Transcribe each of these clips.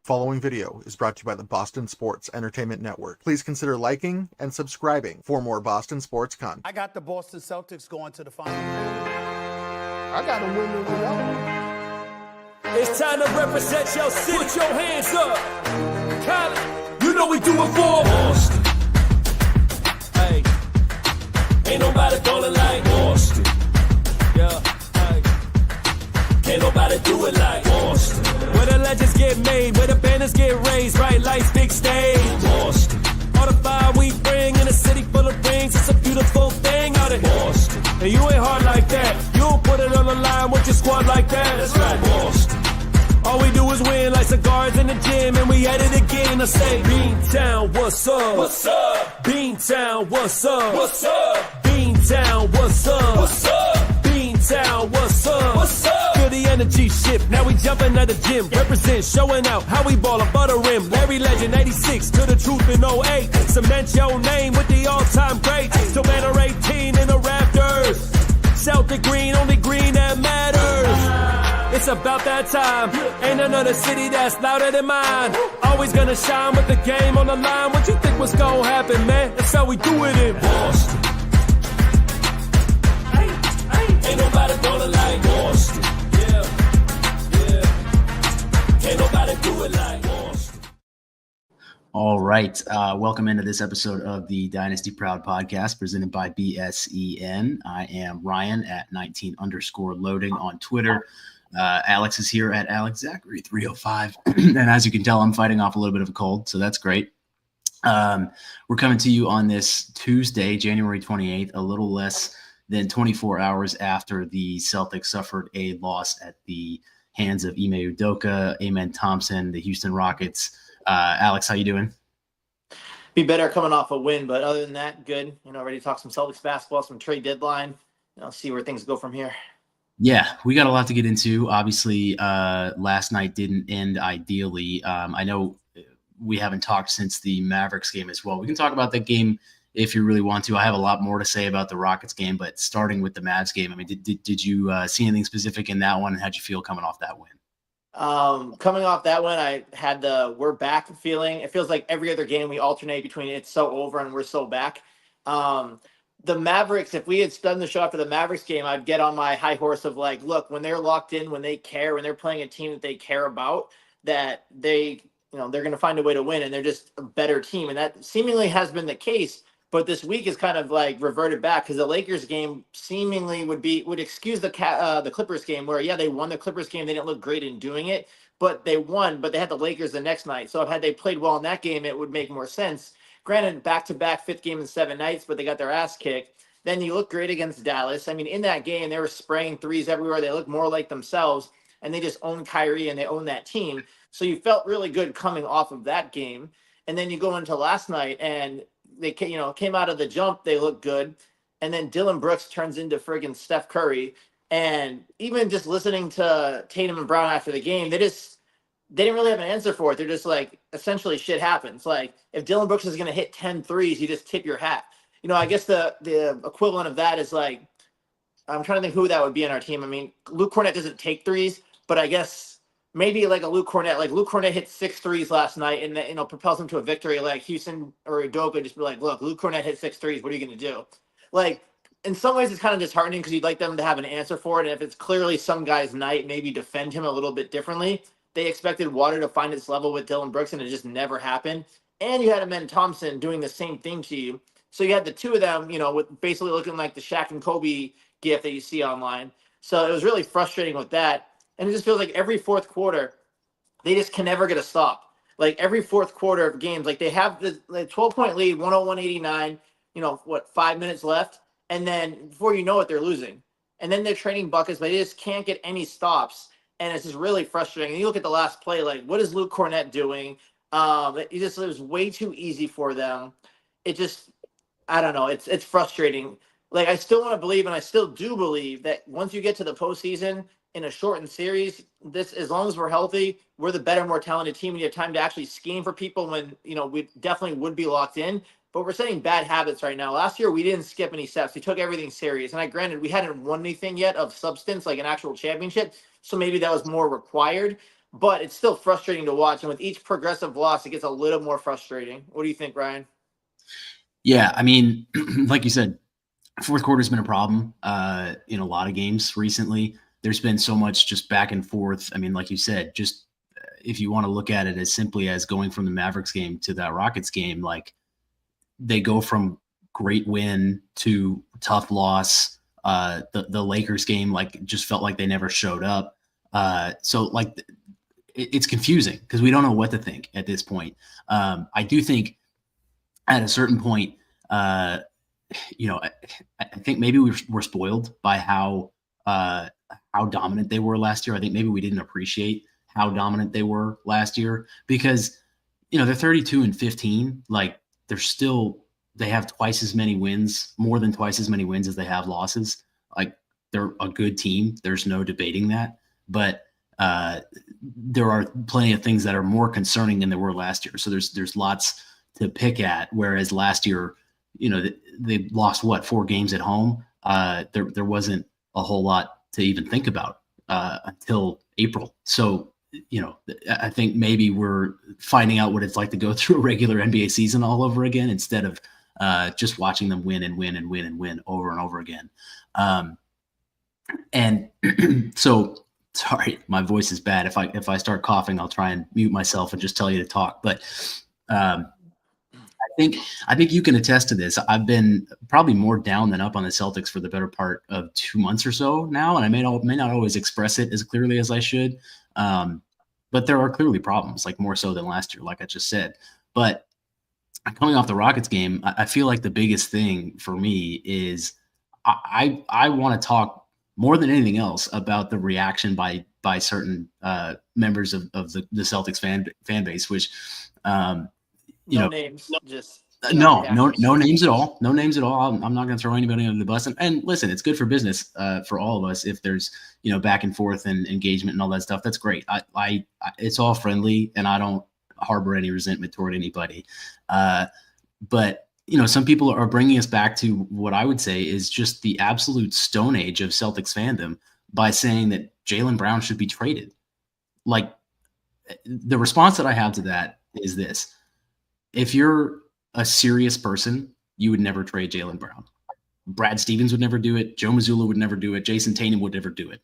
Following video is brought to you by the Boston Sports Entertainment Network. Please consider liking and subscribing for more Boston sports content. I got the Boston Celtics going to the final. I got them winning without. It's time to represent your city. Put your hands up. Cali, you know we do it for Boston. Hey, ain't nobody ballin' like Boston. Yeah, hey, can't nobody do it like Boston. Where the legends get made, where the banners get raised, bright lights, big stage. Boston. All the fire we bring in a city full of rings, it's a beautiful thing out of Boston. And you ain't hard like that. You don't put it on the line with your squad like that. That's right, Boston. All we do is win like cigars in the gym, and we at it again. I say, Beantown, what's up? What's up? Beantown, what's up? What's up? Beantown, what's up? What's up? Beantown, what's up? What's up? Feel the energy shift. Now we jumping at the gym. Represent, showing out how we ball above the rim. Larry Legend, 86 to the truth in 08. Cement your name with the all-time greats. Still banner 18 in the Raptors. Celtic green, only green that matters. It's about that time. Ain't another city that's louder than mine. Always gonna shine with the game on the line. What you think was gonna happen, man? That's how we do it in Boston. Ain't nobody gonna like Boston. Yeah. Can't nobody do it like Boston. All right. Welcome into this episode of the Dynasty Proud podcast presented by BSEN. I am Ryan at 19_loading on Twitter. Alex is here at AlexZachary305. And as you can tell, I'm fighting off a little bit of a cold, so that's great. We're coming to you on this Tuesday, January 28th, a little less than 24 hours after the Celtics suffered a loss at the hands of Ime Udoka, Amen Thompson, the Houston Rockets. Alex, how you doing? Be better coming off a win, but other than that, good. Ready to talk some Celtics basketball, some trade deadline. See where things go from here. Yeah, we got a lot to get into. Obviously, last night didn't end ideally. I know we haven't talked since the Mavericks game as well. We can talk about that game if you really want to. I have a lot more to say about the Rockets game, but starting with the Mavs game, I mean, did you see anything specific in that one? And how'd you feel coming off that win? Coming off that one, I had the we're back feeling. It feels like every other game we alternate between it's so over and we're so back. The Mavericks, if we had done the show after the Mavericks game, I'd get on my high horse of like, look, when they're locked in, when they care, when they're playing a team that they care about, that they, they're going to find a way to win, and they're just a better team. And that seemingly has been the case. But this week is kind of like reverted back because the Lakers game seemingly would excuse the Clippers game where, yeah, they won the Clippers game. They didn't look great in doing it, but they won. But they had the Lakers the next night. So had they played well in that game, it would make more sense. Granted, back-to-back fifth game in 7 nights, but they got their ass kicked. Then you look great against Dallas. I mean, in that game, they were spraying threes everywhere. They looked more like themselves, and they just owned Kyrie, and they owned that team. So you felt really good coming off of that game. And then you go into last night, and they came out of the jump. They looked good. And then Dylan Brooks turns into friggin' Steph Curry. And even just listening to Tatum and Brown after the game, they didn't really have an answer for it. They're just like, essentially shit happens. Like if Dylan Brooks is going to hit 10 threes, you just tip your hat. I guess the equivalent of that is like, I'm trying to think who that would be in our team. I mean, Luke Cornett doesn't take threes, but I guess maybe like a Luke Cornett, hit 6 threes last night and that, propels him to a victory. Like Houston or Udoka just be like, look, Luke Cornett hit 6 threes. What are you going to do? Like in some ways it's kind of disheartening because you'd like them to have an answer for it. And if it's clearly some guy's night, maybe defend him a little bit differently. They expected water to find its level with Dylan Brooks, and it just never happened. And you had Amen Thompson doing the same thing to you. So you had the two of them, with basically looking like the Shaq and Kobe gif that you see online. So it was really frustrating with that. And it just feels like every fourth quarter, they just can never get a stop. Like every fourth quarter of games, like they have the 12-point lead, 101-89, 5 minutes left. And then before you know it, they're losing. And then they're trading buckets, but they just can't get any stops. And it's just really frustrating. And you look at the last play, like, what is Luke Cornett doing? It was way too easy for them. It just, I don't know. It's frustrating. Like, I still want to believe, and I still do believe, that once you get to the postseason in a shortened series, as long as we're healthy, we're the better, more talented team. And you have time to actually scheme for people when, we definitely would be locked in. But we're setting bad habits right now. Last year, we didn't skip any steps. We took everything serious. And granted, we hadn't won anything yet of substance, like an actual championship. So maybe that was more required. but it's still frustrating to watch. And with each progressive loss, it gets a little more frustrating. What do you think, Ryan? Yeah, I mean, like you said, fourth quarter has been a problem in a lot of games recently. There's been so much just back and forth. I mean, like you said, just if you want to look at it as simply as going from the Mavericks game to that Rockets game, like they go from great win to tough loss. The Lakers game, like, just felt like they never showed up. So like it's confusing because we don't know what to think at this point. I do think at a certain point, I think maybe we're spoiled by how dominant they were last year. I think maybe we didn't appreciate how dominant they were last year because, they're 32-15. Like they have twice as many wins, more than twice as many wins as they have losses. Like they're a good team. There's no debating that. But there are plenty of things that are more concerning than there were last year. So there's lots to pick at. Whereas last year, they lost 4 games at home. There wasn't a whole lot to even think about until April. So, I think maybe we're finding out what it's like to go through a regular NBA season all over again instead of just watching them win and win and win and win over and over again. And so, sorry, my voice is bad. If I start coughing, I'll try and mute myself and just tell you to talk. But I think you can attest to this. I've been probably more down than up on the Celtics for the better part of 2 months or so now, and I may not always express it as clearly as I should. But there are clearly problems, like more so than last year, like I just said. But coming off the Rockets game, I feel like the biggest thing for me is I want to talk more than anything else about the reaction by certain members of the Celtics fan base, which No names, just no names at all. No names at all. I'm not going to throw anybody under the bus. And listen, it's good for business for all of us if there's back and forth and engagement and all that stuff. That's great. I it's all friendly, and I don't harbor any resentment toward anybody. But some people are bringing us back to what I would say is just the absolute stone age of Celtics fandom by saying that Jaylen Brown should be traded. Like, the response that I have to that is this. If you're a serious person, you would never trade Jaylen Brown. Brad Stevens would never do it. Joe Mazzulla would never do it. Jason Tatum would never do it.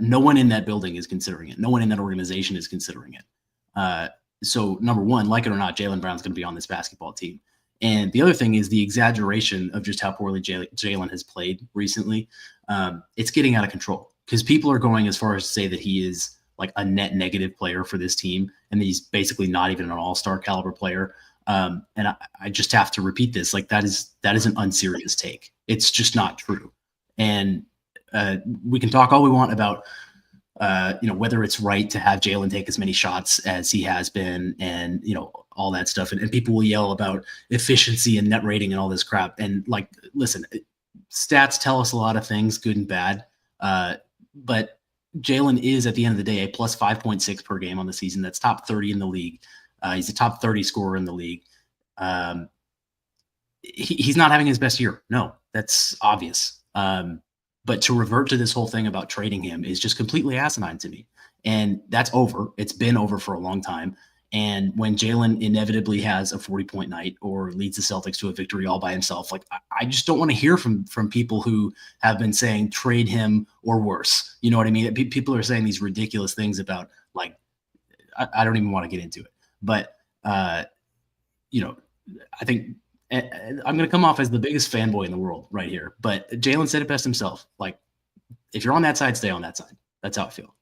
No one in that building is considering it. No one in that organization is considering it. So number one, like it or not, Jaylen Brown's going to be on this basketball team. And the other thing is the exaggeration of just how poorly Jaylen has played recently. It's getting out of control because people are going as far as to say that he is like a net negative player for this team, and he's basically not even an all-star caliber player. And I just have to repeat this. Like, that is an unserious take. It's just not true. And we can talk all we want about, whether it's right to have Jaylen take as many shots as he has been and, all that stuff. And people will yell about efficiency and net rating and all this crap. And like, listen, stats tell us a lot of things, good and bad. But Jaylen is, at the end of the day, a plus 5.6 per game on the season. That's top 30 in the league. He's a top 30 scorer in the league. He's not having his best year. No, that's obvious. But to revert to this whole thing about trading him is just completely asinine to me. And that's over. It's been over for a long time. And when Jaylen inevitably has a 40-point night or leads the Celtics to a victory all by himself, like, I just don't want to hear from people who have been saying trade him or worse. You know what I mean? People are saying these ridiculous things about, like, I don't even want to get into it. But, I think I'm going to come off as the biggest fanboy in the world right here. But Jaylen said it best himself. Like, if you're on that side, stay on that side. That's how I feel.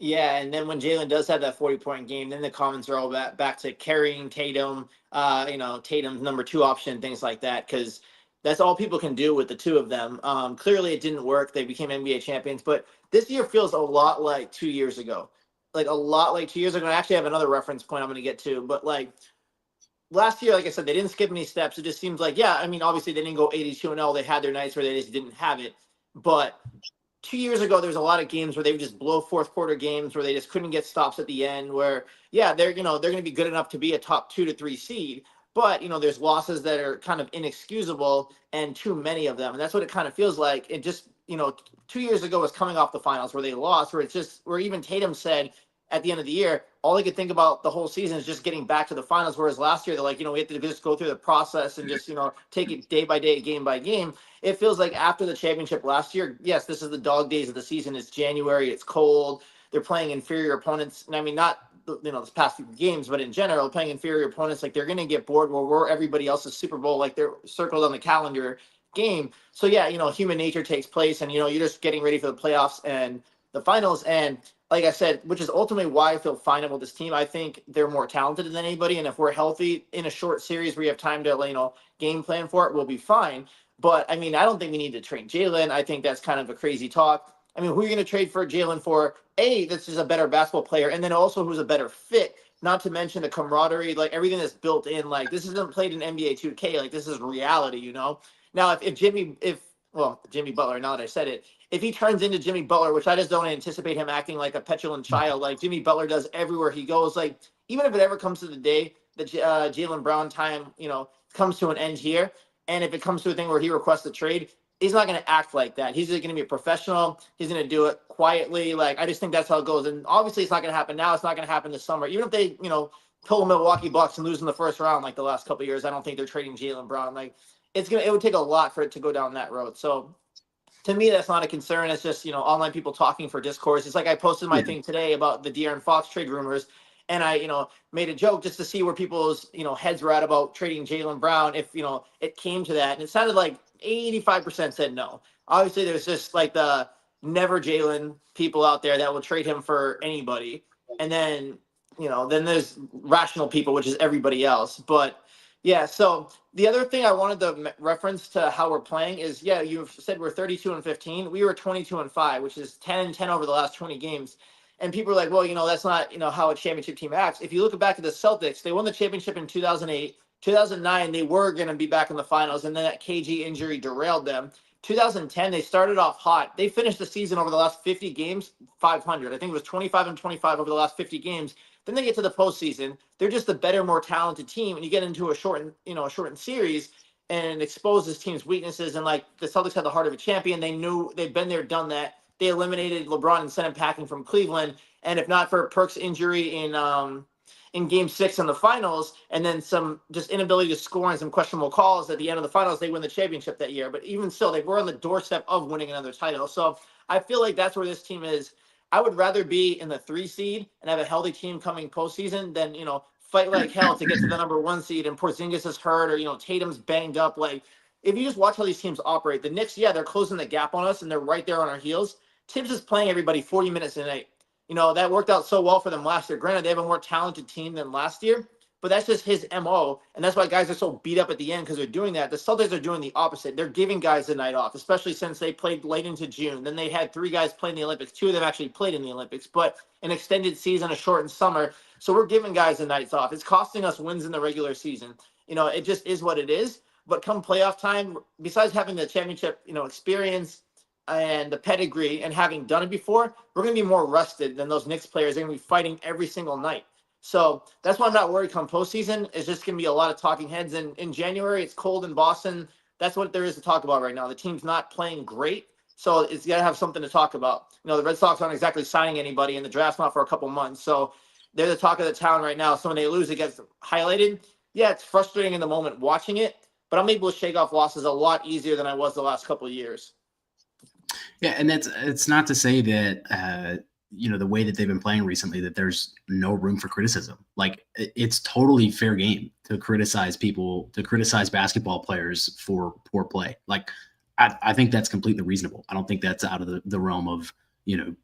Yeah, and then when Jaylen does have that 40-point game, then the comments are all back to carrying Tatum, Tatum's number 2 option, things like that, because that's all people can do with the two of them. Clearly, it didn't work. They became NBA champions, but this year feels a lot like 2 years ago. Like, a lot like 2 years ago. I actually have another reference point I'm going to get to, but, like, last year, like I said, they didn't skip any steps. It just seems like, yeah, I mean, obviously they didn't go 82-0. They had their nights where they just didn't have it, but 2 years ago, there was a lot of games where they would just blow fourth quarter games where they just couldn't get stops at the end where, yeah, they're going to be good enough to be a top 2 to 3 seed. But, there's losses that are kind of inexcusable and too many of them. And that's what it kind of feels like. It just 2 years ago was coming off the finals where they lost, where even Tatum said at the end of the year, all he could think about the whole season is just getting back to the finals. Whereas last year, they're like, we have to just go through the process and just, take it day by day, game by game. It feels like after the championship last year, yes, this is the dog days of the season. It's January. It's cold. They're playing inferior opponents. And I mean, not, this past few games, but in general, playing inferior opponents, like they're going to get bored where we're everybody else's Super Bowl, like they're circled on the calendar game. So yeah, human nature takes place and, you're just getting ready for the playoffs and the finals. And like I said, which is ultimately why I feel fine about this team. I think they're more talented than anybody. And if we're healthy in a short series where you have time to, game plan for it, we'll be fine. But I mean, I don't think we need to trade Jalen. I think that's kind of a crazy talk. I mean, who are you going to trade for Jalen for? This is a better basketball player. And then also who's a better fit, not to mention the camaraderie, like everything that's built in. Like this isn't played in NBA 2K. Like this is reality, Now, if Jimmy Butler, now that I said it, if he turns into Jimmy Butler, which I just don't anticipate him acting like a petulant child, like Jimmy Butler does everywhere he goes, like even if it ever comes to the day that Jaylen Brown time, comes to an end here, and if it comes to a thing where he requests a trade, he's not going to act like that. He's going to be a professional. He's going to do it quietly. Like I just think that's how it goes. And obviously, it's not going to happen now. It's not going to happen this summer. Even if they, pull Milwaukee Bucks and lose in the first round like the last couple of years, I don't think they're trading Jaylen Brown. Like it would take a lot for it to go down that road. So to me, that's not a concern. It's just, online people talking for discourse. It's like I posted my thing today about the De'Aaron Fox trade rumors. And I, made a joke just to see where people's, heads were at about trading Jaylen Brown if, it came to that. And it sounded like 85% said no. Obviously, there's just like the never Jalen people out there that will trade him for anybody. And then, then there's rational people, which is everybody else. But yeah, so the other thing I wanted to reference to how we're playing is, you've said we're 32-15. We were 22-5, which is 10-10 over the last 20 games. And people are like, well, that's not, how a championship team acts. If you look back at the Celtics, they won the championship in 2008. 2009, they were going to be back in the finals, and then that KG injury derailed them. 2010, they started off hot. They finished the season over the last 50 games, 500. I think it was 25-25 over the last 50 games. Then they get to the postseason. They're just a better, more talented team, and you get into a shortened series and expose this team's weaknesses. And like the Celtics had the heart of a champion. They knew they've been there, done that. They eliminated LeBron and sent him packing from Cleveland. And if not for Perk's injury in Game 6 in the finals, and then some just inability to score and some questionable calls at the end of the finals, they win the championship that year. But even still, they were on the doorstep of winning another title. So I feel like that's where this team is. I would rather be in the 3 seed and have a healthy team coming postseason than, fight like hell to get to the number 1 seed and Porzingis is hurt or, Tatum's banged up. Like, if you just watch how these teams operate, the Knicks, they're closing the gap on us and they're right there on our heels. Tibbs is playing everybody 40 minutes a night. That worked out so well for them last year. Granted, they have a more talented team than last year, but that's just his MO. And that's why guys are so beat up at the end because they're doing that. The Celtics are doing the opposite. They're giving guys the night off, especially since they played late into June. Then they had 3 guys play in the Olympics. 2 of them actually played in the Olympics, but an extended season, a shortened summer. So we're giving guys the nights off. It's costing us wins in the regular season. It just is what it is. But come playoff time, besides having the championship, experience, and the pedigree and having done it before, we're going to be more rested than those Knicks players. They're going to be fighting every single night. So that's why I'm not worried come postseason. It's just going to be a lot of talking heads. And in January, it's cold in Boston. That's what there is to talk about right now. The team's not playing great, so it's got to have something to talk about. The Red Sox aren't exactly signing anybody, and the draft's not for a couple months. So they're the talk of the town right now. So when they lose, it gets highlighted. Yeah, it's frustrating in the moment watching it, but I'm able to shake off losses a lot easier than I was the last couple of years. Yeah, and it's not to say that the way that they've been playing recently that there's no room for criticism. Like it's totally fair game to criticize people, to criticize basketball players for poor play. Like I think that's completely reasonable. I don't think that's out of the realm of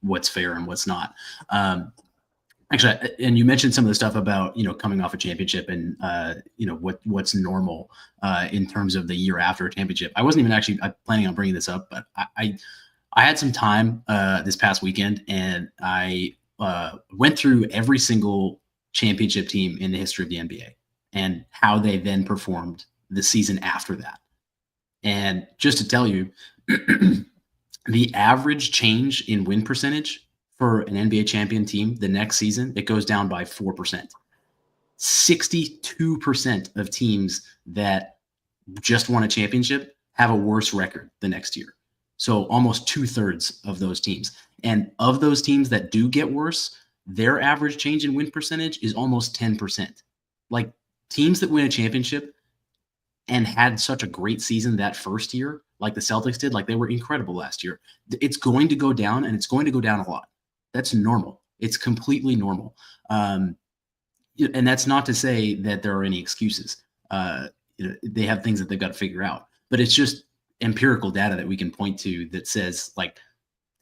what's fair and what's not. Actually, and you mentioned some of the stuff about coming off a championship and what's normal in terms of the year after a championship. I wasn't even actually planning on bringing this up, but I had some time this past weekend, and I went through every single championship team in the history of the NBA and how they then performed the season after that. And just to tell you, the average change in win percentage for an NBA champion team the next season, it goes down by 4%. 62% of teams that just won a championship have a worse record the next year. So almost 2/3 of those teams. And of those teams that do get worse, their average change in win percentage is almost 10%. Like teams that win a championship and had such a great season that first year, like the Celtics did, like they were incredible last year. It's going to go down, and it's going to go down a lot. That's normal. It's completely normal. And that's not to say that there are any excuses. They have things that they've got to figure out, but it's just empirical data that we can point to that says, like,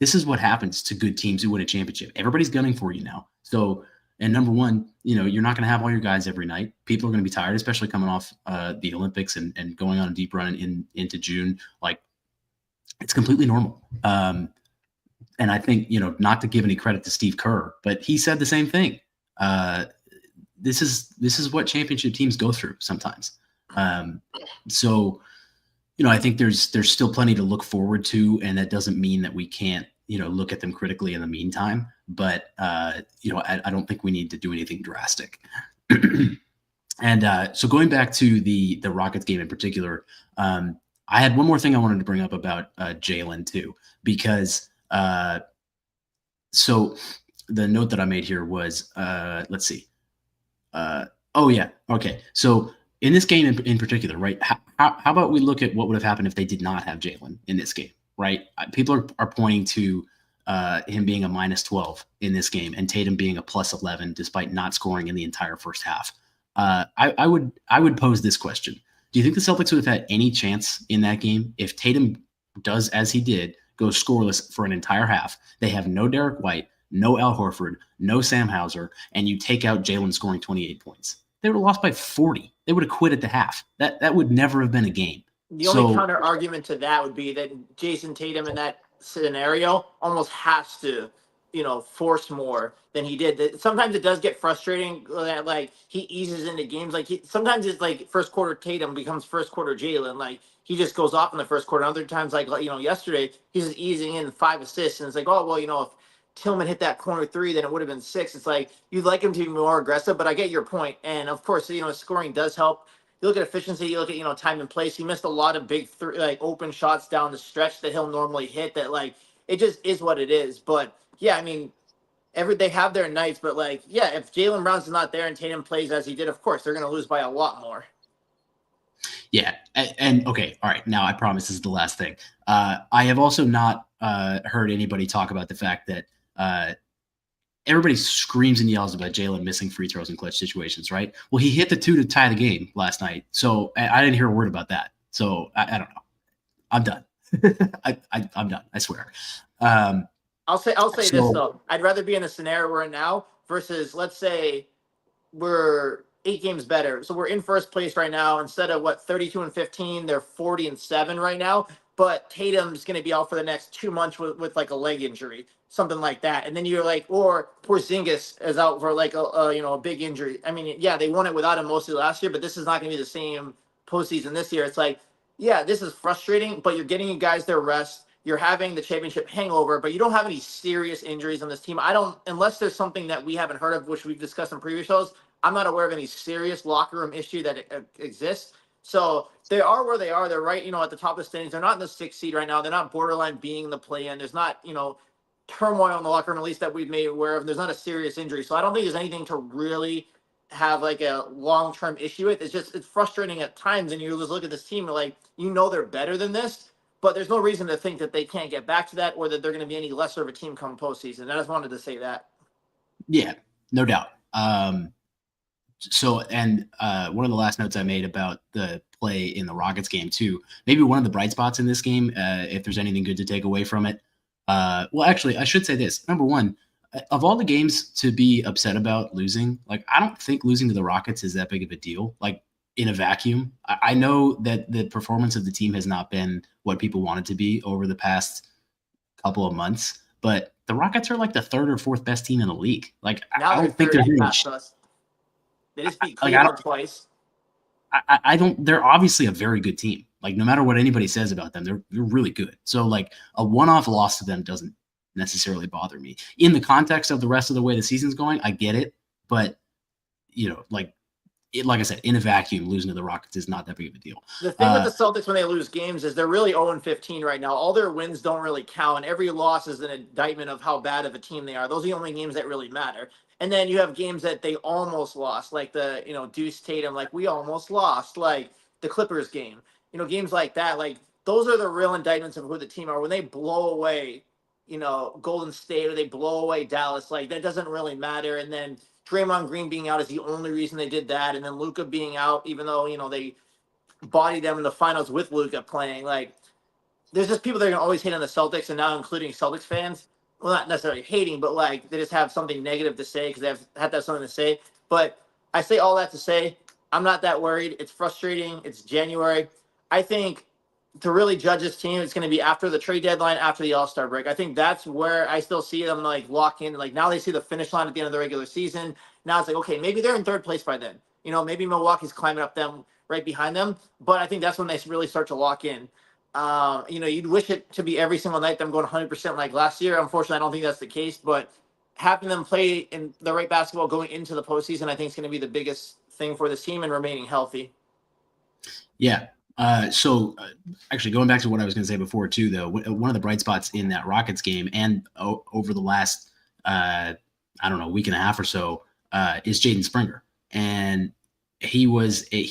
this is what happens to good teams who win a championship. Everybody's gunning for you now. So, and number one, you're not going to have all your guys every night. People are going to be tired, especially coming off the Olympics and going on a deep run into June. Like, it's completely normal. And I think, not to give any credit to Steve Kerr, but he said the same thing. This is what championship teams go through sometimes. So, I think there's still plenty to look forward to, and that doesn't mean that we can't, look at them critically in the meantime. But, I don't think we need to do anything drastic. And so going back to the Rockets game in particular, I had one more thing I wanted to bring up about Jalen too, because so the note that I made here was, let's see. Oh yeah. Okay. So in this game in particular, right? How about we look at what would have happened if they did not have Jalen in this game, right? People are pointing to him being a -12 in this game and Tatum being a +11 despite not scoring in the entire first half. I would pose this question: do you think the Celtics would have had any chance in that game if Tatum does as he did, goes scoreless for an entire half? They have no Derek White, no Al Horford, no Sam Hauser, and you take out Jalen scoring 28 points. They would have lost by 40. They would have quit at the half. That would never have been a game. The only counter argument to that would be that Jason Tatum in that scenario almost has to, force more than he did. Sometimes it does get frustrating that, like, he eases into games. Like, sometimes it's like first quarter Tatum becomes first quarter Jalen. Like, he just goes off in the first quarter. Other times, like yesterday, he's just easing in 5 assists, and it's like, oh, well, if Tillman hit that corner 3, then it would have been 6. It's like, you'd like him to be more aggressive, but I get your point. And of course, scoring does help. You look at efficiency, you look at, time and place. He missed a lot of big open shots down the stretch that he'll normally hit, that, like, it just is what it is. But yeah, I mean, they have their nights, but, like, yeah, if Jaylen Brown's not there and Tatum plays as he did, of course they're going to lose by a lot more. Yeah. And okay. All right. Now I promise this is the last thing. I have also not heard anybody talk about the fact that everybody screams and yells about Jalen missing free throws in clutch situations, right? Well, he hit the 2 to tie the game last night. So I didn't hear a word about that. So I don't know. I'm done. I'm done. I swear. I'll say this though. I'd rather be in a scenario we're in now versus, let's say, we're 8 games better. So we're in first place right now. Instead of 32-15, they're 40-7 right now. But Tatum's going to be out for the next 2 months with like a leg injury, something like that. And then you're like, or Porzingis is out for like a big injury. I mean, yeah, they won it without him mostly last year, but this is not going to be the same postseason this year. It's like, yeah, this is frustrating, but you're getting you guys their rest. You're having the championship hangover, but you don't have any serious injuries on this team. Unless there's something that we haven't heard of, which we've discussed in previous shows, I'm not aware of any serious locker room issue that exists. So they are where they are. They're right, at the top of the standings. They're not in the 6th seed right now. They're not borderline being the play-in. There's not, turmoil in the locker room, at least that we've made aware of. There's not a serious injury. So I don't think there's anything to really have like a long-term issue with. It's frustrating at times, and you just look at this team and like, they're better than this, but there's no reason to think that they can't get back to that or that they're going to be any lesser of a team come postseason. I just wanted to say that. Yeah, no doubt. So, and one of the last notes I made about the play in the Rockets game too, maybe one of the bright spots in this game, if there's anything good to take away from it. Well, actually, I should say this. Number one, of all the games to be upset about losing, like, I don't think losing to the Rockets is that big of a deal. Like, in a vacuum, I know that the performance of the team has not been what people want it to be over the past couple of months, but the Rockets are like the 3rd or 4th best team in the league. Like, now I don't think they're past us. They just beat Cleveland twice. I don't. They're obviously a very good team. Like, no matter what anybody says about them, they're really good. So, like, a one-off loss to them doesn't necessarily bother me. In the context of the rest of the way the season's going, I get it. But, like, like I said, in a vacuum, losing to the Rockets is not that big of a deal. The thing with the Celtics when they lose games is they're really 0-15 right now. All their wins don't really count, and every loss is an indictment of how bad of a team they are. Those are the only games that really matter. And then you have games that they almost lost, like the Deuce Tatum, like we almost lost, like the Clippers game. Games like that, like those are the real indictments of who the team are. When they blow away, Golden State, or they blow away Dallas, like that doesn't really matter. And then Draymond Green being out is the only reason they did that. And then Luka being out, even though, they bodied them in the finals with Luka playing. Like, there's just people that are going to always hate on the Celtics, and now including Celtics fans. Well, not necessarily hating, but like they just have something negative to say because they have to have something to say. But I say all that to say, I'm not that worried. It's frustrating. It's January. I think to really judge this team, it's going to be after the trade deadline, after the All-Star break. I think that's where I still see them like lock in. Like now they see the finish line at the end of the regular season. Now it's like, okay, maybe they're in third place by then. Maybe Milwaukee's climbing up them right behind them. But I think that's when they really start to lock in. You'd wish it to be every single night them going 100% like last year. Unfortunately, I don't think that's the case. But having them play in the right basketball going into the postseason, I think is going to be the biggest thing for this team and remaining healthy. Yeah. So actually going back to what I was going to say before too, though, one of the bright spots in that Rockets game and over the last, week and a half or so, is Jaden Springer. And he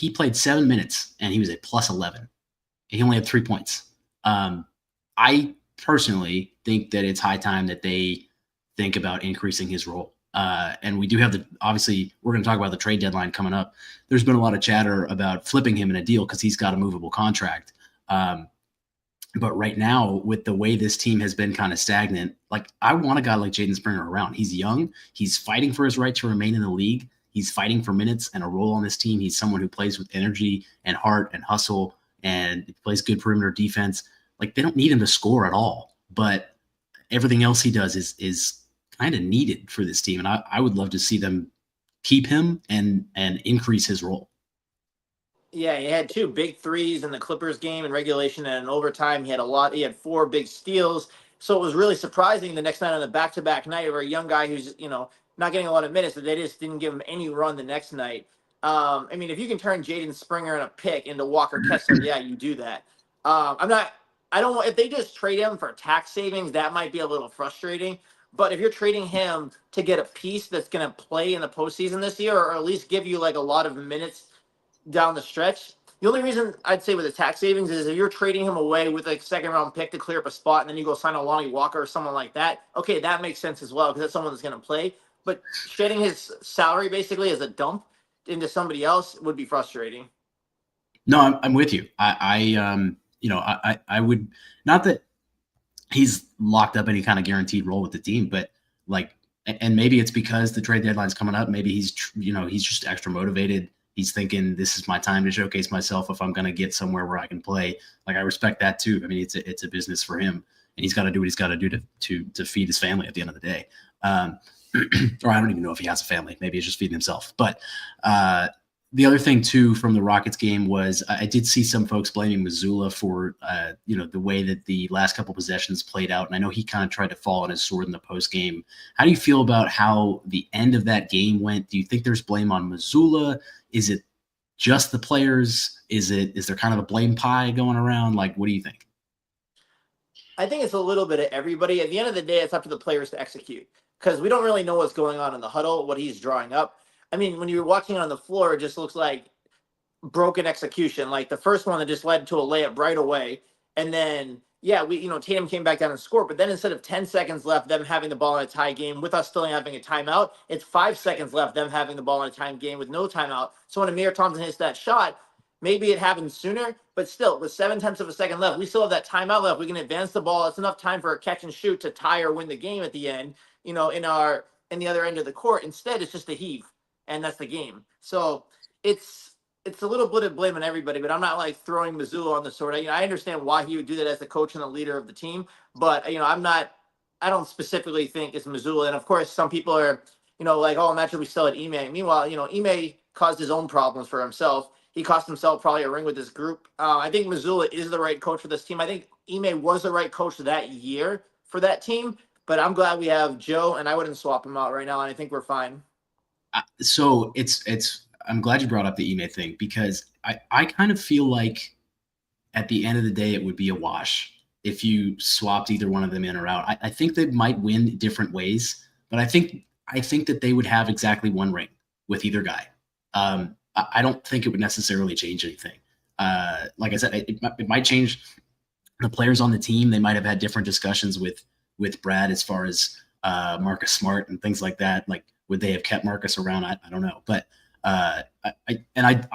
played 7 minutes and he was a plus 11. He only had 3 points. I personally think that it's high time that they think about increasing his role. And we do have obviously we're going to talk about the trade deadline coming up. There's been a lot of chatter about flipping him in a deal because he's got a movable contract. But right now, with the way this team has been kind of stagnant, like I want a guy like Jaden Springer around. He's young. He's fighting for his right to remain in the league. He's fighting for minutes and a role on this team. He's someone who plays with energy and heart and hustle and plays good perimeter defense. Like they don't need him to score at all, but everything else he does is kind of needed for this team. And I would love to see them keep him and increase his role. Yeah, he had 2 big threes in the Clippers game in regulation and in overtime. He had 4 big steals. So it was really surprising the next night on the back-to-back night of a young guy who's, not getting a lot of minutes, that they just didn't give him any run the next night. If you can turn Jaden Springer and a pick into Walker Kessler, yeah, you do that. If they just trade him for tax savings, that might be a little frustrating. But if you're trading him to get a piece that's going to play in the postseason this year, or at least give you like a lot of minutes down the stretch, the only reason I'd say with the tax savings is if you're trading him away with a second-round pick to clear up a spot, and then you go sign a Lonnie Walker or someone like that, okay, that makes sense as well because that's someone that's going to play. But shedding his salary basically as a dump into somebody else would be frustrating. No, I'm with you. I would not that he's locked up any kind of guaranteed role with the team, but like, and maybe it's because the trade deadline's coming up. Maybe he's just extra motivated. He's thinking this is my time to showcase myself if I'm going to get somewhere where I can play. Like I respect that too. I mean, it's a business for him, and he's got to do what he's got to do to feed his family at the end of the day. Or I don't even know if he has a family. Maybe he's just feeding himself. But the other thing too from the Rockets game was I did see some folks blaming Mazzulla for the way that the last couple possessions played out, and I know he kind of tried to fall on his sword in the post game. How do you feel about how the end of that game went? Do you think there's blame on Mazzulla? Is it just the players? Is there kind of a blame pie going around? Like, what do you think? I think it's a little bit of everybody. At the end of the day, it's up to the players to execute because we don't really know what's going on in the huddle, what he's drawing up. I mean, when you're watching on the floor, it just looks like broken execution. Like the first one that just led to a layup right away. And then, Tatum came back down and scored. But then instead of 10 seconds left, them having the ball in a tie game with us still having a timeout, it's 5 seconds left, them having the ball in a time game with no timeout. So when Amir Thompson hits that shot, maybe it happens sooner, but still with 0.7 of a second left, we still have that timeout left. We can advance the ball. It's enough time for a catch and shoot to tie or win the game at the end, in the other end of the court. Instead, it's just a heave. And that's the game. So it's a little bit of blame on everybody, but I'm not like throwing Mazzulla on the sword. I understand why he would do that as the coach and the leader of the team, but I don't specifically think it's Mazzulla. And of course, some people are, like, oh, imagine we still had Ime. Meanwhile, Ime caused his own problems for himself. He cost himself probably a ring with this group. I think Mazzulla is the right coach for this team. I think Ime was the right coach that year for that team, but I'm glad we have Joe, and I wouldn't swap him out right now, and I think we're fine. So it's I'm glad you brought up the Ime thing, because I kind of feel like at the end of the day, it would be a wash if you swapped either one of them in or out. I think they might win different ways, but I think that they would have exactly one ring with either guy. I don't think it would necessarily change anything. Like I said, it might change the players on the team. They might have had different discussions with Brad as far as Marcus Smart and things like that. Like, would they have kept Marcus around? I don't know. But I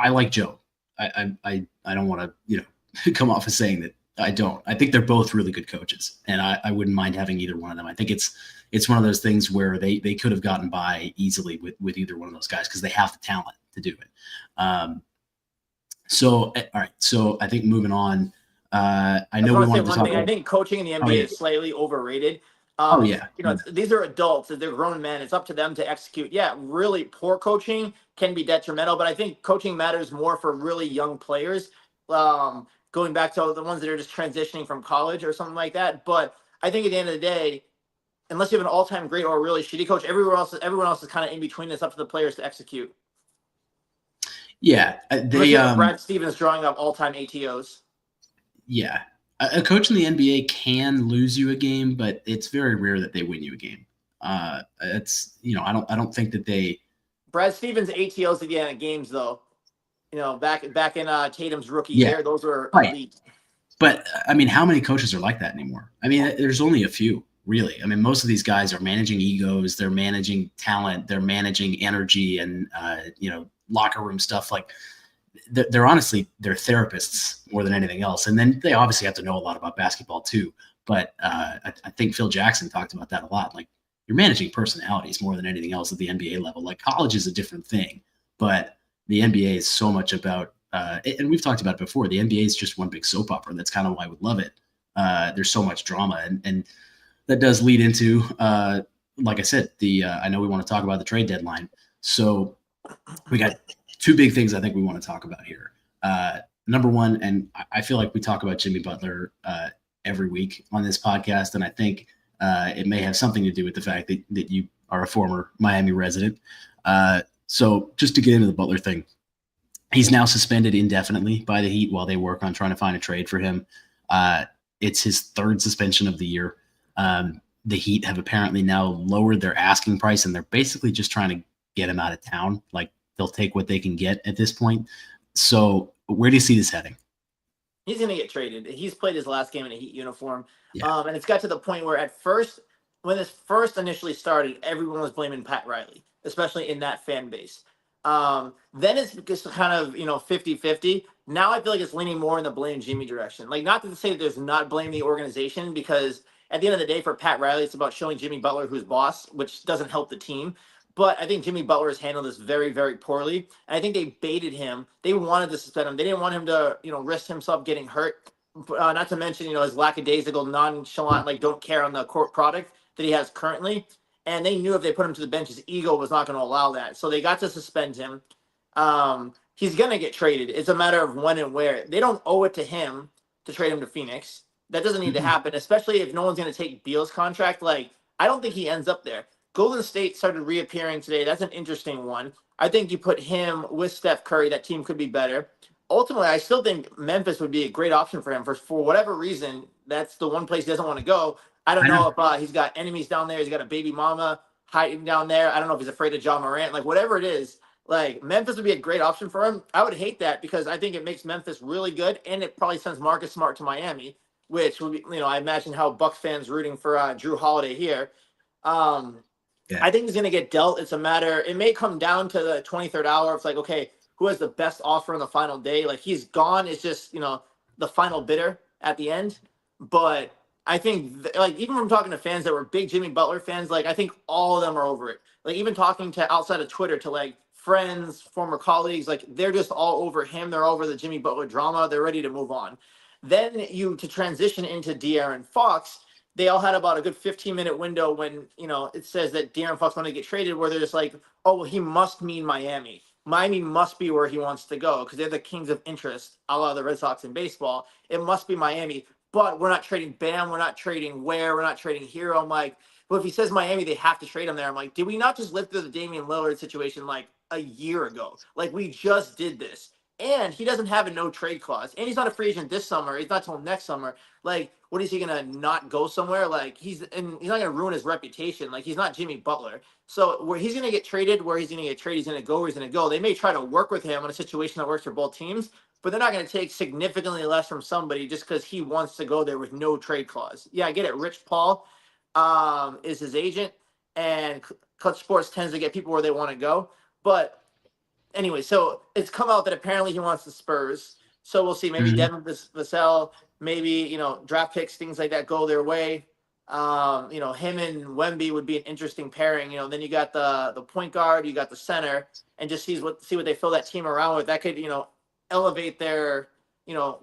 like Joe. I don't want to come off as saying that I don't. I think they're both really good coaches, and I wouldn't mind having either one of them. I think it's one of those things where they could have gotten by easily with either one of those guys because they have the talent to do it. So all right. So I think moving on. I know we wanted to talk about. I think coaching in the NBA is slightly overrated. These are adults. They're grown men. It's up to them to execute. Yeah, really poor coaching can be detrimental, but I think coaching matters more for really young players. Going back to the ones that are just transitioning from college or something like that. But I think at the end of the day, unless you have an all-time great or a really shitty coach, everyone else is kind of in between. It's up to the players to execute. Yeah, Brad Stevens drawing up all-time ATOs. Yeah, a coach in the NBA can lose you a game, but it's very rare that they win you a game. I don't think that they. Brad Stevens ATOs at the end of games, though. Back in Tatum's rookie year, those were elite. But I mean, how many coaches are like that anymore? I mean, there's only a few, really. I mean, most of these guys are managing egos, they're managing talent, they're managing energy, and locker room stuff. Like, they're honestly therapists more than anything else. And then they obviously have to know a lot about basketball too. But I think Phil Jackson talked about that a lot. Like, you're managing personalities more than anything else at the NBA level. Like, college is a different thing, but the NBA is so much about, and we've talked about it before, the NBA is just one big soap opera. That's kind of why we love it. There's so much drama, and that does lead into, like I said, I know we want to talk about the trade deadline. So we got two big things I think we want to talk about here. Number one, and I feel like we talk about Jimmy Butler every week on this podcast, and I think it may have something to do with the fact that you are a former Miami resident. So just to get into the Butler thing, he's now suspended indefinitely by the Heat while they work on trying to find a trade for him. It's his third suspension of the year. The Heat have apparently now lowered their asking price, and they're basically just trying to get him out of town. Like, they'll take what they can get at this point. So where do you see this heading? He's going to get traded. He's played his last game in a Heat uniform. Yeah. And it's got to the point where at first, when this first initially started, everyone was blaming Pat Riley, especially in that fan base. Then it's just kind of, 50-50. Now I feel like it's leaning more in the blame Jimmy direction. Like, not to say that there's not blame the organization, because at the end of the day, for Pat Riley, it's about showing Jimmy Butler who's boss, which doesn't help the team. But I think Jimmy Butler has handled this very, very poorly. And I think they baited him. They wanted to suspend him. They didn't want him to, risk himself getting hurt. Not to mention, his lackadaisical, nonchalant, don't care on the court product that he has currently. And they knew if they put him to the bench, his ego was not going to allow that. So they got to suspend him. He's going to get traded. It's a matter of when and where. They don't owe it to him to trade him to Phoenix. That doesn't need to happen, especially if no one's going to take Beal's contract. Like, I don't think he ends up there. Golden State started reappearing today. That's an interesting one. I think you put him with Steph Curry, that team could be better. Ultimately, I still think Memphis would be a great option for him. For whatever reason, that's the one place he doesn't want to go. I don't know if he's got enemies down there. He's got a baby mama hiding down there. I don't know if he's afraid of John Morant. Like, whatever it is, Memphis would be a great option for him. I would hate that because I think it makes Memphis really good, and it probably sends Marcus Smart to Miami, which would be, I imagine how Bucks fans rooting for Drew Holiday here. Yeah. I think he's going to get dealt. It's a matter, it may come down to the 23rd hour. It's like, okay, who has the best offer on the final day? Like, he's gone. It's just, the final bidder at the end. But I think, even from talking to fans that were big Jimmy Butler fans, I think all of them are over it. Even talking to outside of Twitter to, friends, former colleagues, they're just all over him. They're over the Jimmy Butler drama. They're ready to move on. Then to transition into De'Aaron Fox, they all had about a good 15-minute window when, it says that De'Aaron Fox want to get traded, where they're just like, oh, well, he must mean Miami. Miami must be where he wants to go because they're the kings of interest, a la the Red Sox in baseball. It must be Miami, but we're not trading Bam. We're not trading Ware. We're not trading Hero. I'm like, well, if he says Miami, they have to trade him there. I'm like, did we not just live through the Damian Lillard situation a year ago. Like, we just did this. And he doesn't have a no trade clause. And he's not a free agent this summer. He's not till next summer. Like, what is he gonna not go somewhere? Like, he's not gonna ruin his reputation. Like, he's not Jimmy Butler. So where he's gonna get traded, he's gonna go where he's gonna go. They may try to work with him on a situation that works for both teams, but they're not gonna take significantly less from somebody just because he wants to go there with no trade clause. Yeah, I get it. Rich Paul is his agent, and Clutch Sports tends to get people where they want to go. But anyway, so it's come out that apparently he wants the Spurs. So we'll see. Maybe Devin Vassell, maybe, draft picks, things like that go their way. Him and Wemby would be an interesting pairing. Then you got the point guard, you got the center, and just see what they fill that team around with. That could, elevate their,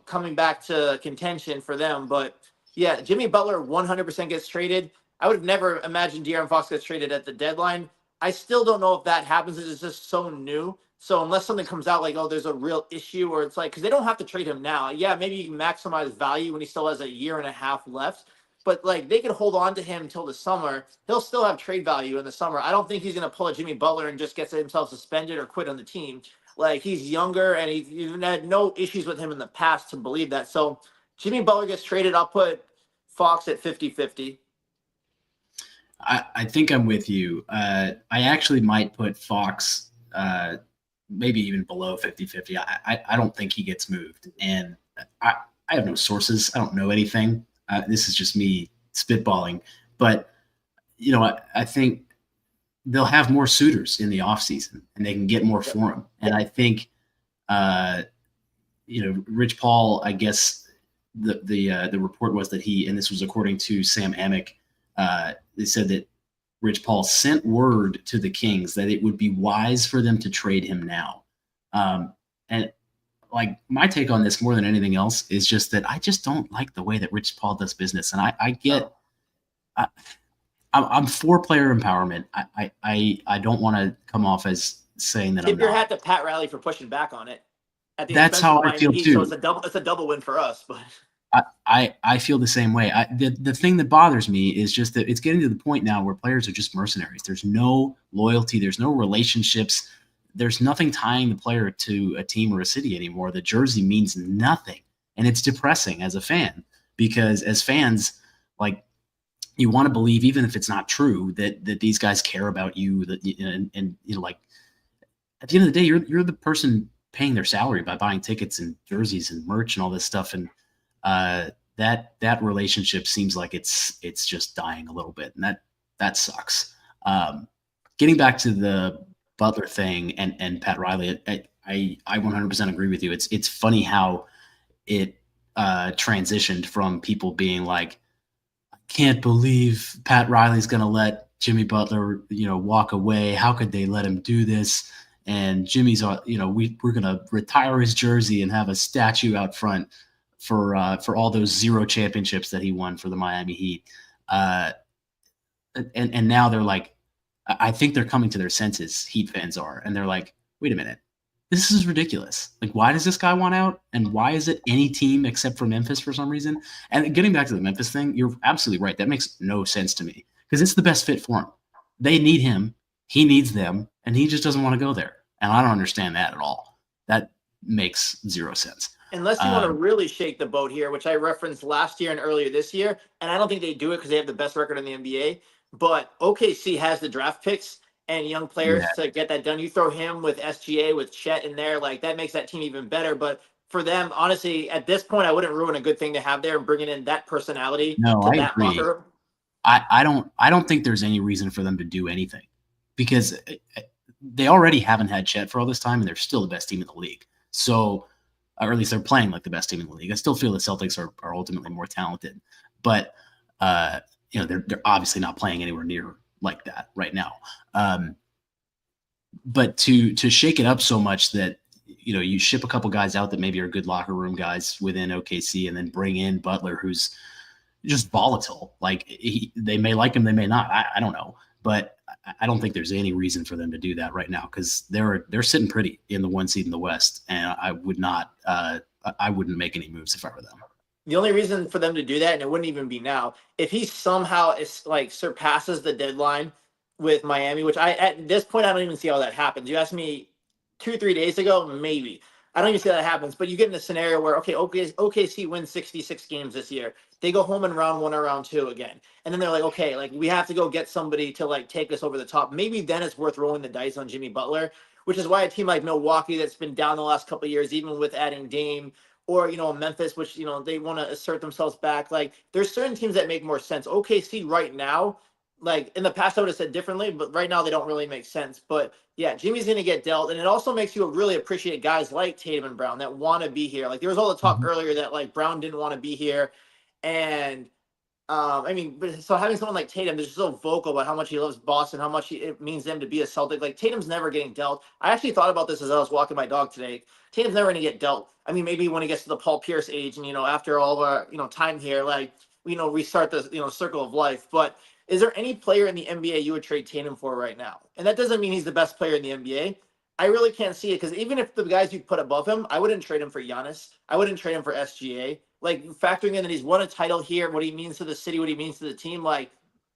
coming back to contention for them. But yeah, Jimmy Butler 100% gets traded. I would have never imagined De'Aaron Fox gets traded at the deadline. I still don't know if that happens. It's just so new. So unless something comes out like, oh, there's a real issue, or it's like, because they don't have to trade him now. Yeah, maybe you can maximize value when he still has a year and a half left. But like, they could hold on to him until the summer. He'll still have trade value in the summer. I don't think he's going to pull a Jimmy Butler and just get himself suspended or quit on the team. Like, he's younger, and you've had no issues with him in the past to believe that. So Jimmy Butler gets traded. I'll put Fox at 50-50. I think I'm with you. I actually might put Fox maybe even below 50-50. I don't think he gets moved. And I have no sources. I don't know anything. This is just me spitballing. But, I think they'll have more suitors in the offseason, and they can get more for him. And I think, Rich Paul, I guess the report was that and this was according to Sam Amick, they said that Rich Paul sent word to the Kings that it would be wise for them to trade him now. And like, my take on this more than anything else is just that I just don't like the way that Rich Paul does business. And I'm for player empowerment. I don't want to come off as saying that Tip your hat to Pat Riley for pushing back on it. That's how I feel too. So it's a double win for us. But I feel the same way. The thing that bothers me is just that it's getting to the point now where players are just mercenaries. There's no loyalty. There's no relationships. There's nothing tying the player to a team or a city anymore. The jersey means nothing. And it's depressing as a fan, because as fans, like, you want to believe, even if it's not true, that these guys care about you, and like, at the end of the day, you're the person paying their salary by buying tickets and jerseys and merch and all this stuff. And that relationship seems like it's just dying a little bit, and that sucks. Getting back to the Butler thing and Pat Riley, I 100% agree with you. It's funny how it transitioned from people being like, I can't believe Pat Riley's going to let Jimmy Butler, walk away. How could they let him do this? And Jimmy's, we're going to retire his jersey and have a statue out front for all those 0 championships that he won for the Miami Heat. And now they're like, I think they're coming to their senses, Heat fans are, and they're like, wait a minute, this is ridiculous. Like, why does this guy want out? And why is it any team except for Memphis for some reason? And getting back to the Memphis thing, you're absolutely right. That makes no sense to me, because it's the best fit for him. They need him. He needs them, and he just doesn't want to go there. And I don't understand that at all. That makes 0 sense. Unless you want to really shake the boat here, which I referenced last year and earlier this year, and I don't think they do it because they have the best record in the NBA, but OKC has the draft picks and young players to get that done. You throw him with SGA, with Chet in there, like, that makes that team even better. But for them, honestly, at this point, I wouldn't ruin a good thing to have there and bringing in that personality to I that agree. Locker room. I don't think there's any reason for them to do anything, because they already haven't had Chet for all this time, and they're still the best team in the league. So, or at least they're playing like the best team in the league. I still feel the Celtics are ultimately more talented, but they're obviously not playing anywhere near like that right now. But to shake it up so much that, you ship a couple guys out that maybe are good locker room guys within OKC, and then bring in Butler, who's just volatile. Like, they may like him, they may not. I don't know, but I don't think there's any reason for them to do that right now, because they're sitting pretty in the 1 seed in the West, and I wouldn't make any moves if I were them. The only reason for them to do that, and it wouldn't even be now, if he somehow surpasses the deadline with Miami, which at this point I don't even see how that happens. You asked me 2-3 days ago, maybe. I don't even see how that happens. But you get in a scenario where OKC wins 66 games this year. They go home in round 1 or round 2 again, and then they're like, okay, like we have to go get somebody to like take us over the top. Maybe then it's worth rolling the dice on Jimmy Butler, which is why a team like Milwaukee that's been down the last couple of years, even with adding Dame, or Memphis, which they want to assert themselves back. Like there's certain teams that make more sense. OKC right now, like in the past I would have said differently, but right now they don't really make sense. But yeah, Jimmy's going to get dealt, and it also makes you really appreciate guys like Tatum and Brown that want to be here. Like there was all the talk earlier that like Brown didn't want to be here, and I mean, but so having someone like Tatum that's so vocal about how much he loves Boston, how much it means them to be a Celtic. Like Tatum's never getting dealt. I actually thought about this as I was walking my dog today. Tatum's never going to get dealt. I mean, maybe when he gets to the Paul Pierce age, and after all of our time here, like restart the circle of life. But is there any player in the NBA you would trade Tatum for right now? And that doesn't mean he's the best player in the NBA. I really can't see it, because even if the guys you put above him, I wouldn't trade him for Giannis. I wouldn't trade him for SGA. Like factoring in that he's won a title here, what he means to the city, what he means to the team, like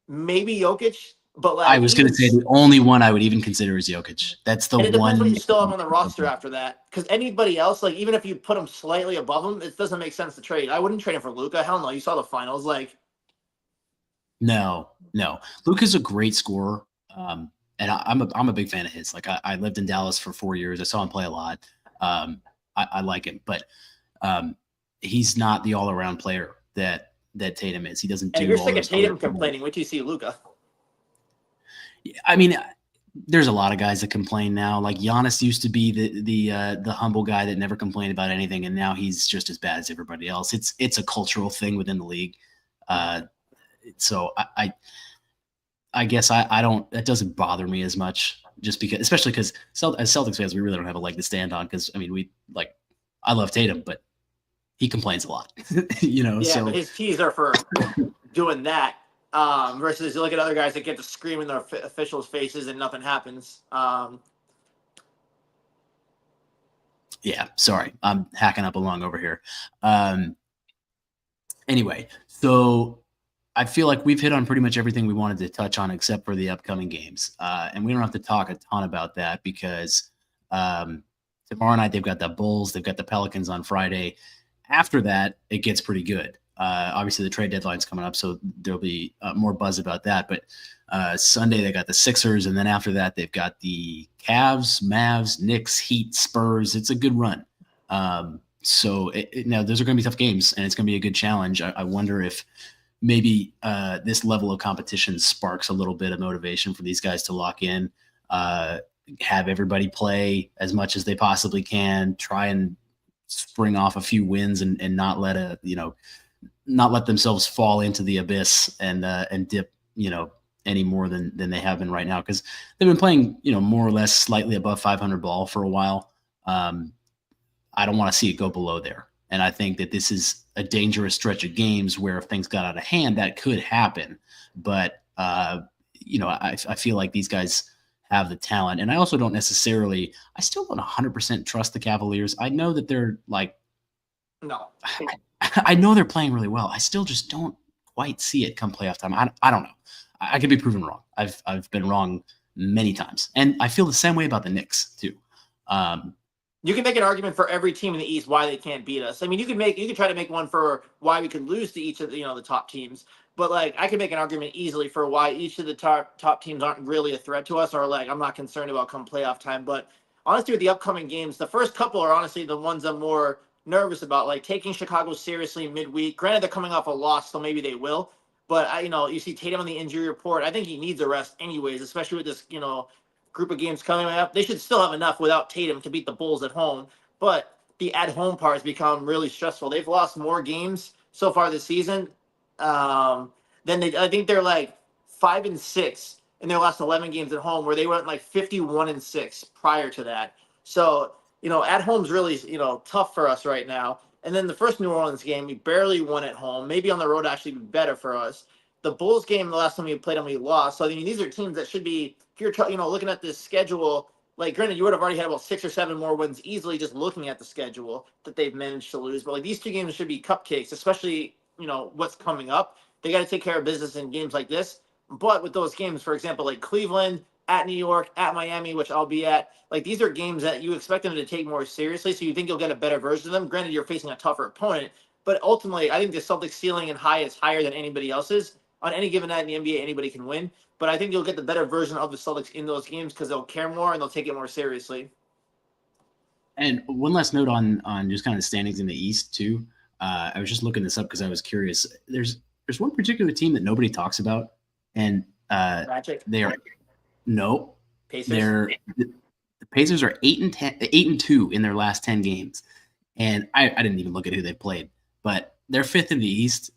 maybe Jokic, but like I was going to say the only one I would even consider is Jokic. That's the and it depends one. what you still have on the roster after that. Because anybody else, like even if you put him slightly above him, it doesn't make sense to trade. I wouldn't trade him for Luka. Hell no. You saw the finals, like. No. Luka's a great scorer. And I'm a big fan of his. Like I lived in Dallas for 4 years. I saw him play a lot. I like him, but he's not the all around player that Tatum is. He doesn't do. And you're sick of Tatum complaining. Wait till you see Luka. I mean, there's a lot of guys that complain now. Like Giannis used to be the humble guy that never complained about anything, and now he's just as bad as everybody else. It's a cultural thing within the league. So I guess I don't. That doesn't bother me as much, just because, especially because as Celtics fans, we really don't have a leg to stand on. Because I mean, I love Tatum, but he complains a lot. Yeah, so but his tees are for doing that. Versus you look at other guys that get to scream in their officials' faces and nothing happens. Yeah, sorry, I'm hacking up along over here. Anyway, so I feel like we've hit on pretty much everything we wanted to touch on except for the upcoming games. And we don't have to talk a ton about that because tomorrow night they've got the Bulls, they've got the Pelicans on Friday. After that, it gets pretty good. Obviously, the trade deadline's coming up, so there'll be more buzz about that. But Sunday, they got the Sixers, and then after that, they've got the Cavs, Mavs, Knicks, Heat, Spurs. It's a good run. So now those are going to be tough games, and it's going to be a good challenge. I wonder if maybe this level of competition sparks a little bit of motivation for these guys to lock in, have everybody play as much as they possibly can, try and spring off a few wins and not let themselves fall into the abyss and dip, any more than they have been right now. Cause they've been playing, more or less slightly above 500 ball for a while. I don't want to see it go below there. And I think that this is a dangerous stretch of games where if things got out of hand, that could happen. But, I feel like these guys have the talent. And I also don't necessarily – I still don't 100% trust the Cavaliers. I know that they're like – No. I know they're playing really well. I still just don't quite see it come playoff time. I don't know. I could be proven wrong. I've been wrong many times. And I feel the same way about the Knicks too. You can make an argument for every team in the East why they can't beat us. I mean, you can try to make one for why we could lose to each of the top teams. But I could make an argument easily for why each of the top teams aren't really a threat to us, or I'm not concerned about come playoff time. But honestly, with the upcoming games, the first couple are honestly the ones I'm more nervous about, taking Chicago seriously midweek. Granted, they're coming off a loss, so maybe they will. But you see Tatum on the injury report. I think he needs a rest anyways, especially with this group of games coming up. They should still have enough without Tatum to beat the Bulls at home. But the at-home part has become really stressful. They've lost more games so far this season than I think they're 5-6 in their last 11 games at home, where they went 51-6 prior to that. So, at home's really, tough for us right now. And then the first New Orleans game, we barely won at home. Maybe on the road actually be better for us. The Bulls game, the last time we played them, we lost. So, I mean, these are teams that should be, if you're, looking at this schedule, granted, you would have already had about 6 or 7 more wins easily just looking at the schedule that they've managed to lose. But, these two games should be cupcakes, especially, what's coming up. They got to take care of business in games like this. But with those games, for example, like Cleveland, at New York, at Miami, which I'll be at, like these are games that you expect them to take more seriously. So you think you'll get a better version of them. Granted, you're facing a tougher opponent, but ultimately, I think the Celtics ceiling and high is higher than anybody else's. On any given night in the NBA, anybody can win. But I think you'll get the better version of the Celtics in those games because they'll care more and they'll take it more seriously. And one last note on just kind of standings in the East too. I was just looking this up because I was curious. There's one particular team that nobody talks about, and Magic. they are no. Pacers. The Pacers are 8-2 in their last 10 games, and I didn't even look at who they played, but they're 5th in the East.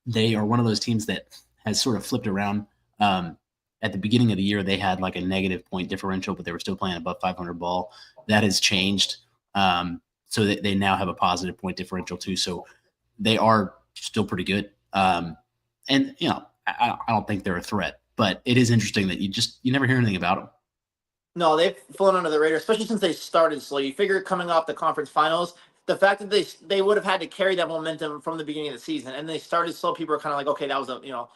They are one of those teams that has sort of flipped around. At the beginning of the year, they had like a negative point differential, but they were still playing above 500 ball. That has changed. So that they now have a positive point differential too. So they are still pretty good. And you know, I don't think they're a threat, but it is interesting that you never hear anything about them. No, they've flown under the radar, especially since they started slow. You figure coming off the conference finals, the fact that they would have had to carry that momentum from the beginning of the season, and they started slow. People are kind of like, okay, that was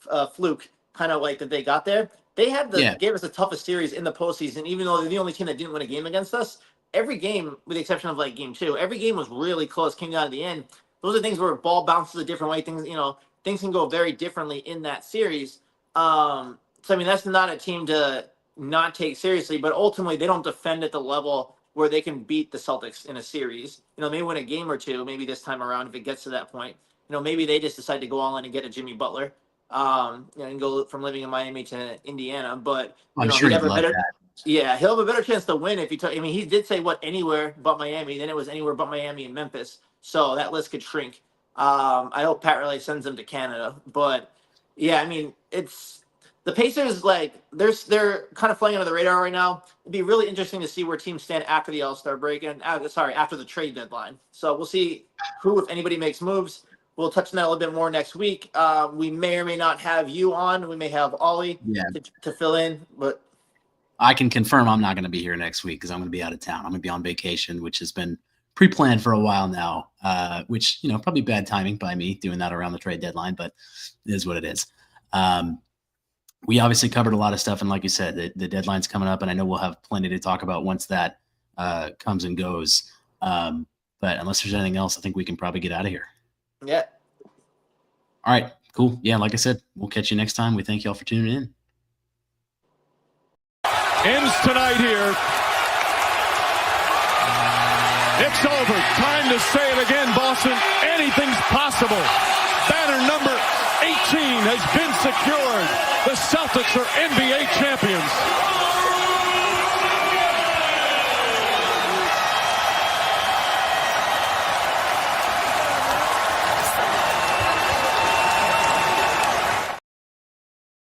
a fluke, kind of like that they got there. They had gave us the toughest series in the postseason, even though they're the only team that didn't win a game against us. Every game, with the exception of like game 2, every game was really close, came down to the end. Those are things where ball bounces a different way. Things can go very differently in that series. So I mean, that's not a team to not take seriously, but ultimately they don't defend at the level where they can beat the Celtics in a series. Maybe win a game or two, maybe this time around if it gets to that point. Maybe they just decide to go all in and get a Jimmy Butler, and go from living in Miami to Indiana. But I'm sure he'd love that. Yeah, he'll have a better chance to win if he took. I mean, he did say anywhere but Miami. Then it was anywhere but Miami and Memphis. So that list could shrink. I hope Pat Riley sends him to Canada. But yeah, I mean, it's the Pacers. Like they're kind of flying under the radar right now. It'd be really interesting to see where teams stand after the All-Star break and after the trade deadline. So we'll see who, if anybody, makes moves. We'll touch on that a little bit more next week. We may or may not have you on. We may have Ollie to fill in, but. I can confirm I'm not going to be here next week because I'm going to be out of town. I'm going to be on vacation, which has been pre-planned for a while now, which, probably bad timing by me doing that around the trade deadline, but it is what it is. We obviously covered a lot of stuff. And like you said, the deadline's coming up, and I know we'll have plenty to talk about once that comes and goes. But unless there's anything else, I think we can probably get out of here. Yeah. All right, cool. Yeah, like I said, we'll catch you next time. We thank y'all for tuning in. Ends tonight here. It's over. Time to say it again, Boston. Anything's possible. Banner number 18 has been secured. The Celtics are NBA champions.